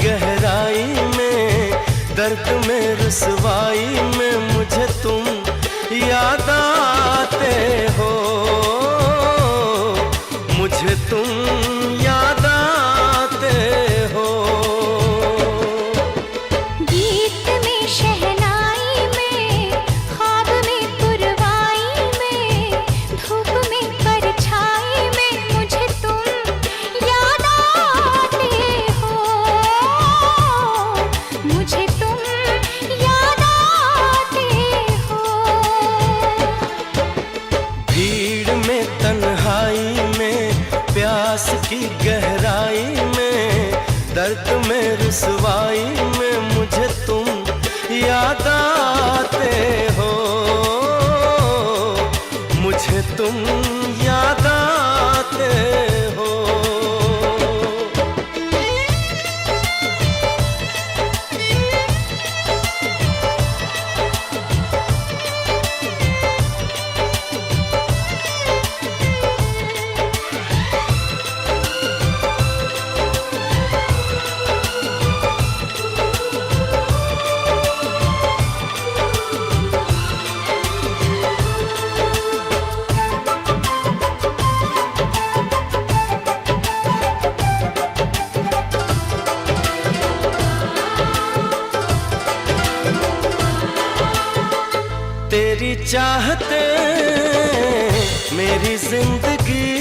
गहराई में, दर्द में रुसवाई में मुझे तुम याद आते हो, मुझे तुम याद आते हो। गीत में शहनाई में, ख्वाब में पुरवाई में, धूप में परछाई में मुझे तुम याद आते हो, मुझे तुम याद आते हो। भीड़ में तन्हाई में, प्यास की गहराई में, दर्द में रुसवाई में मुझे तुम याद आते हो, मुझे तुम याद आते हो। तेरी चाहते मेरी जिंदगी,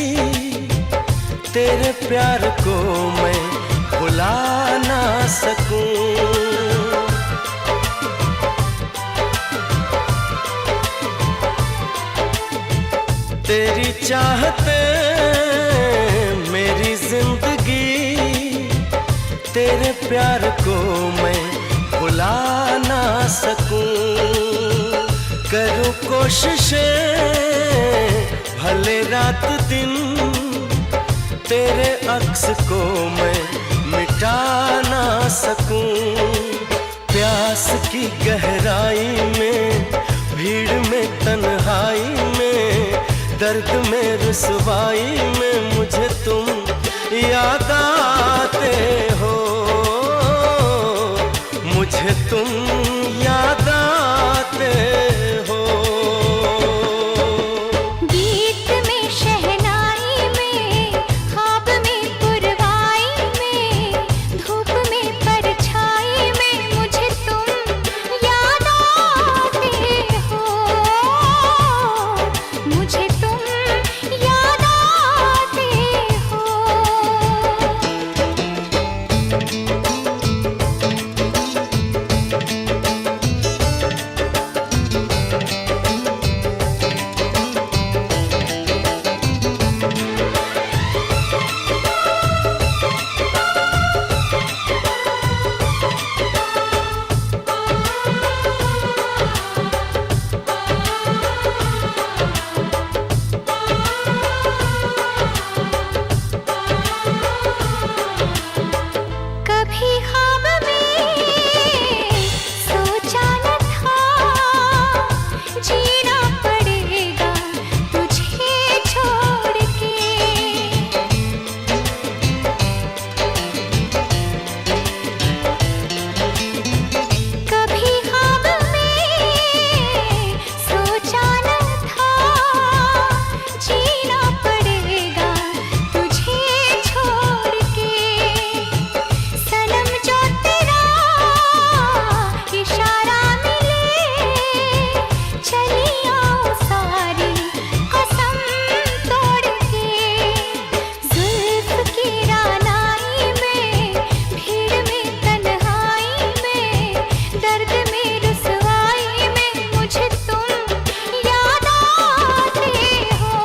तेरे प्यार को मैं भुला ना सकूं। तेरी चाहते मेरी जिंदगी, तेरे प्यार को मैं भुला ना सकूं। करूं कोशिशें भले रात दिन, तेरे अक्स को मैं मिटा ना सकूं। प्यास की गहराई में, भीड़ में तन्हाई में, दर्द में रुसवाई में मुझे तुम याद आते हो, मुझे तुम याद आते हो। गीत में शहनाई में, ख्वाब में पुरवाई में, धूप में परछाई में मुझे तुम याद आते हो, मुझे तुम याद आते हो। कभी ख्वाब में सोचा न था, जीना पड़ेगा तुझे छोड़ के। कभी ख्वाब में सोचा न था, जीना पड़ेगा तुझे छोड़ के। सनम जो तेरा इशारा मिले, चली आओ सारी कसम तोड़ के। जुल्फ की रानाई में, भीड़ में तन्हाई में, दर्द में रुसवाई में मुझे तुम याद आते हो,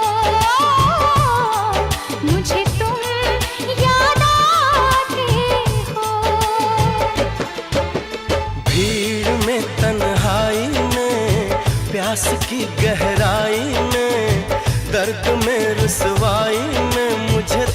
मुझे तुम याद आते हो। भीड़ में तन्हाई में, प्यास की गहराई में, दर्द में रुसवाई में मुझे